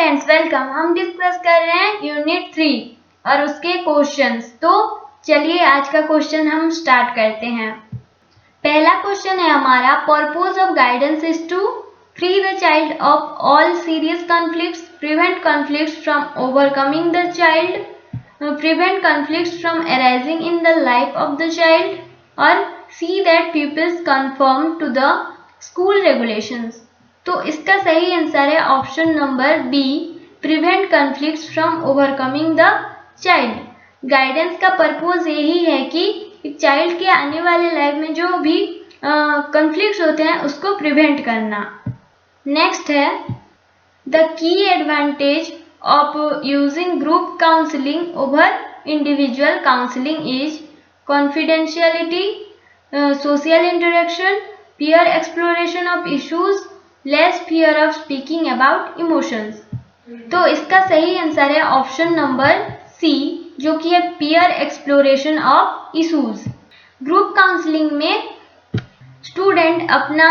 Friends, welcome. हम discuss कर रहे हैं यूनिट 3 और उसके क्वेश्चंस। तो चलिए आज का क्वेश्चन हम स्टार्ट करते हैं। पहला क्वेश्चन है हमारा, purpose of guidance is to free the child of all serious conflicts, prevent conflicts from overcoming the child, prevent conflicts from arising in the life of the child, और C that peoples conform to the school regulations. तो इसका सही answer है option number B, prevent conflicts from overcoming the child. Guidance का purpose यही है कि child के आने वाले लाइफ में जो भी कॉन्फ्लिक्ट्स होते हैं उसको प्रिवेंट करना। नेक्स्ट है, the key advantage of using group counselling over individual counselling is confidentiality, social interaction, peer exploration of issues, less fear of speaking about emotions। तो इसका सही आंसर है ऑप्शन नंबर सी, जो कि है peer exploration of issues। Group counselling में student अपना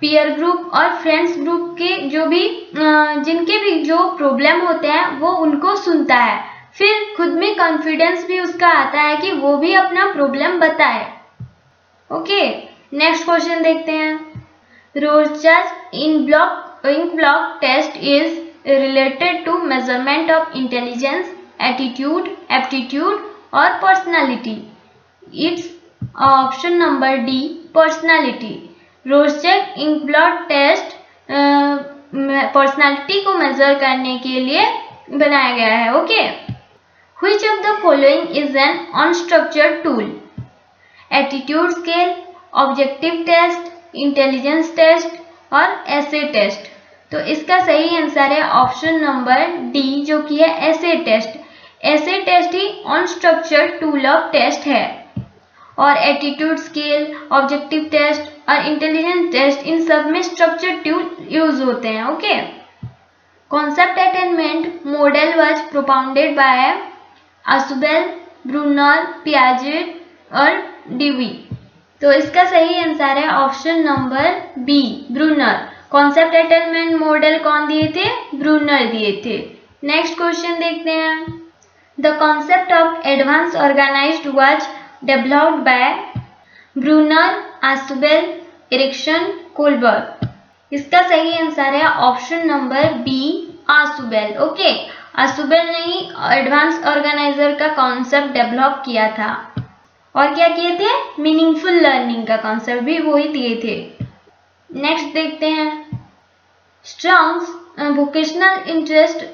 peer group और फ्रेंड्स ग्रुप के जो भी जिनके भी जो प्रॉब्लम होते हैं वो उनको सुनता है, फिर खुद में कॉन्फिडेंस भी उसका आता है कि वो भी अपना प्रॉब्लम बताए। ओके, नेक्स्ट क्वेश्चन देखते हैं। Rorschach's ink blot test is related to measurement of intelligence, attitude, aptitude और personality. It's option number D, personality. Rorschach ink blot test personality को मेजर करने के लिए बनाया गया है। Okay, which of the following is an unstructured tool? Attitude scale, objective test, intelligence test और essay test. तो इसका सही आंसर है ऑप्शन नंबर डी, जो कि है एसे टेस्ट। एसे टेस्ट ही अनस्ट्रक्चर्ड टूल ऑफ टेस्ट है, और एटीट्यूड स्केल, ऑब्जेक्टिव टेस्ट और इंटेलिजेंस टेस्ट इन सब में स्ट्रक्चर्ड टूल यूज होते हैं। Okay, concept attainment model was propounded by Ausubel, Bruner, Piaget और डीवी। तो इसका सही आंसर है option number B, Bruner. Concept attainment model कौन दिए थे? ब्रूनर दिए थे। नेक्स्ट क्वेश्चन देखते हैं। The concept of advance organized was developed by Bruner, Ausubel, Erikson, Kohlberg. इसका सही आंसर है option number B, Ausubel. Okay, Ausubel ने ही एडवांस ऑर्गेनाइजर का कॉन्सेप्ट डेवलप किया था। और क्या किए थे? मीनिंगफुल लर्निंग का कॉन्सेप्ट भी वो ही दिए थे। नेक्स्ट देखते हैं। Strong's vocational interest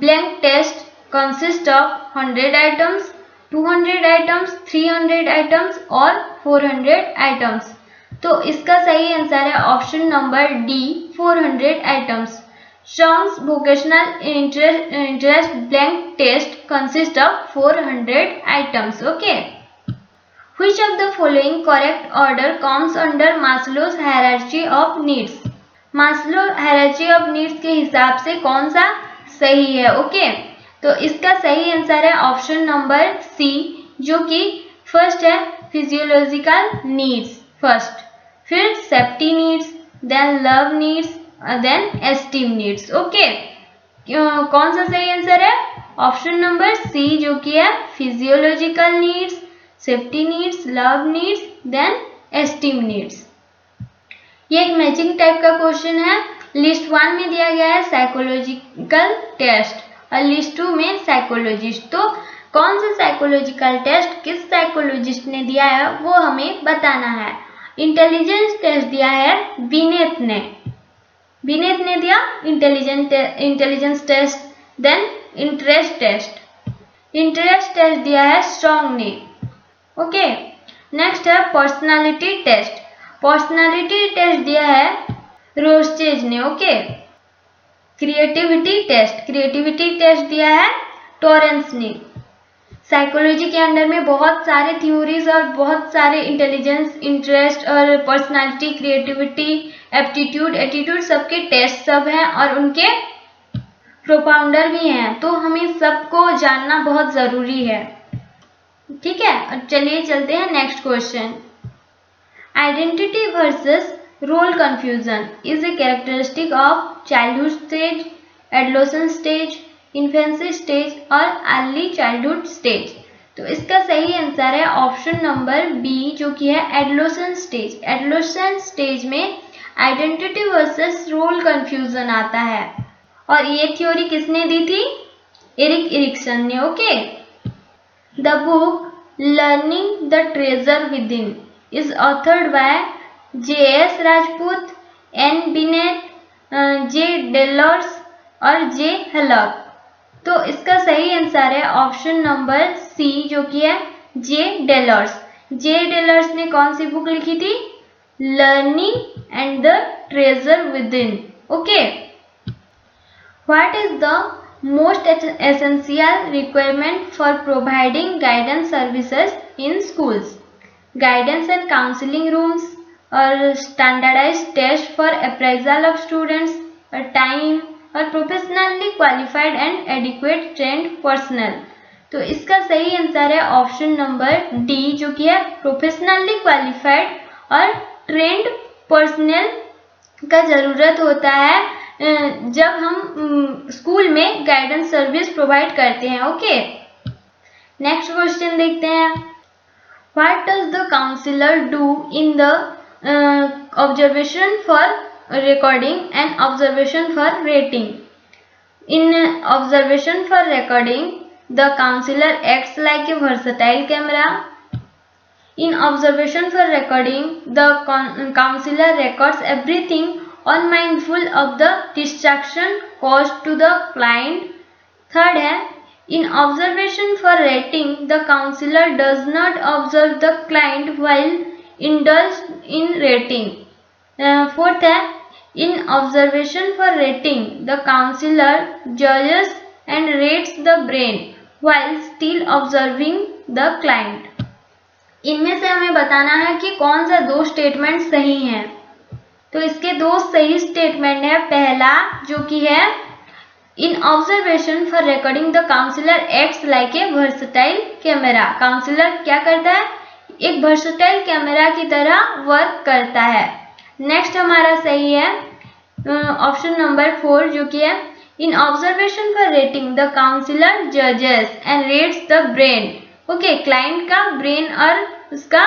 blank test consist of 100 items, 200 items, 300 items और 400 आइटम्स। तो इसका सही आंसर है option number D, 400 items. Strong's vocational interest blank test consist of 400 items. Okay, Which of the following correct order comes under Maslow's hierarchy of needs? Maslow hierarchy of needs के हिसाब से कौन सा सही है? ओके, तो इसका सही आंसर है ऑप्शन नंबर सी, जो कि फर्स्ट है फिजियोलॉजिकल नीड्स फर्स्ट, फिर safety needs, then love needs, then esteem needs. Okay, कौन सा सही आंसर है? ऑप्शन नंबर सी, जो कि है physiological needs, safety needs, love needs, then esteem needs. ये एक मैचिंग टाइप का क्वेश्चन है। लिस्ट 1 में दिया गया है साइकोलॉजिकल टेस्ट और लिस्ट 2 में साइकोलॉजिस्ट। तो कौन सा साइकोलॉजिकल टेस्ट किस साइकोलॉजिस्ट ने दिया है वो हमें बताना है। इंटेलिजेंस टेस्ट दिया है विनेत ने दिया intelligence test. Then interest test दिया है स्ट्रॉन्ग ने। ओके, नेक्स्ट है पर्सनालिटी टेस्ट दिया है रोस्टेज ने। ओके, क्रिएटिविटी टेस्ट दिया है टॉरेंस ने। साइकोलॉजी के अंडर में बहुत सारे थ्योरीज और बहुत सारे इंटेलिजेंस, इंटरेस्ट और पर्सनालिटी, क्रिएटिविटी, एप्टीट्यूड सबके टेस्ट सब हैं और उनके प्रोपाउंडर भी हैं। तो हमें सबको जानना बहुत जरूरी है। ठीक है, और चलिए चलते हैं next question. Identity versus role confusion is a characteristic of childhood stage, adolescence stage, infancy stage और अर्ली चाइल्डहुड स्टेज। तो इसका सही आंसर है ऑप्शन नंबर बी जो कि है एडोलेसेंस स्टेज। एडोलेसेंस स्टेज में आइडेंटिटी वर्सेस रोल कंफ्यूजन आता है और ये थ्योरी किसने दी थी? एरिक एरिक्सन ने। Okay, the book learning the treasure with in is authored bye J.S. Rajput, N. Beneath, J. डेलर्स और J. हलक। तो इसका सही आंसर है ऑप्शन नंबर सी जो कि है J. डेलर्स। J. डेलर्स ने कौन सी बुक लिखी थी? Learning and the treasure within. Okay, what is the most essential requirement for providing guidance services in schools? Guidance and counselling rooms और standardized test for appraisal of students और time और professionally qualified and adequate trained personnel. तो इसका सही answer है option number D जो कि है प्रोफेशनली क्वालिफाइड और ट्रेंड पर्सनल का जरूरत होता है जब हम स्कूल में गाइडेंस सर्विस प्रोवाइड करते हैं। ओके, नेक्स्ट क्वेश्चन देखते हैं। What does the counsellor do in the observation for recording and observation for rating? In observation for recording, the counselor acts like a versatile camera. In observation for recording, the counselor records everything unmindful of the distraction caused to the client. Third है, in observation for rating, the counselor does not observe the client while indulged in rating. Fourth है, in observation for rating, the counselor judges and rates the brain while still observing the client. इनमें से हमें बताना है कि कौन सा दो स्टेटमेंट सही हैं। तो इसके दो सही स्टेटमेंट है। पहला जो कि है in observation for recording the counsellor acts like a versatile camera. Counsellor क्या करता है? एक वर्सटाइल कैमरा की तरह वर्क करता है। नेक्स्ट हमारा सही है ऑप्शन नंबर 4 जो कि है in observation for rating the counsellor जजेस and rates the brain. Okay, client का ब्रेन और उसका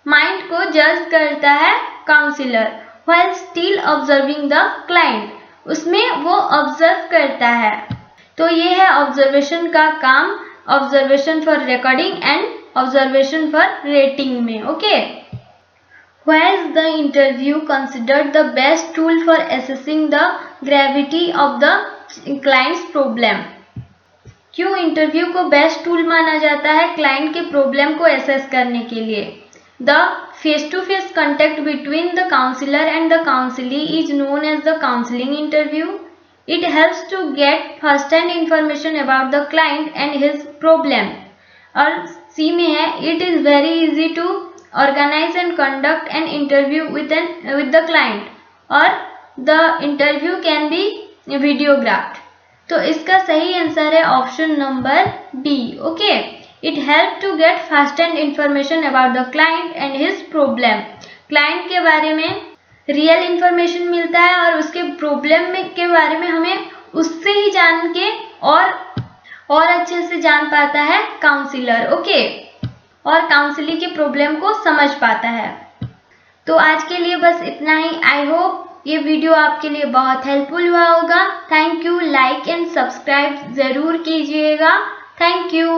माइंड को जज करता है counsellor while still observing the client, उसमें वो ऑब्जर्व करता है। तो ये है ऑब्जर्वेशन का काम observation for recording and observation for rating में। Okay, Why is the interview considered the best tool for assessing the gravity of the client's problem? क्यों इंटरव्यू को बेस्ट टूल माना जाता है क्लाइंट के प्रॉब्लम को एसेस करने के लिए? The face-to-face contact between the counselor and the counselee is known as the counseling interview. It helps to get first-hand information about the client and his problem. और सी में है it is very easy to organize and conduct an interview with the client or the interview can be videographed. तो इसका सही answer है option number B. Okay, it help to get fast and information about the client and his problem. Client के बारे में real information मिलता है और उसके प्रॉब्लम के बारे में हमें उससे ही जान के और अच्छे से जान पाता है काउंसलर। ओके, और काउंसलिंग के प्रॉब्लम को समझ पाता है। तो आज के लिए बस इतना ही। आई होप ये वीडियो आपके लिए बहुत हेल्पफुल हुआ होगा। Thank you. Like and subscribe जरूर कीजिएगा। Thank you.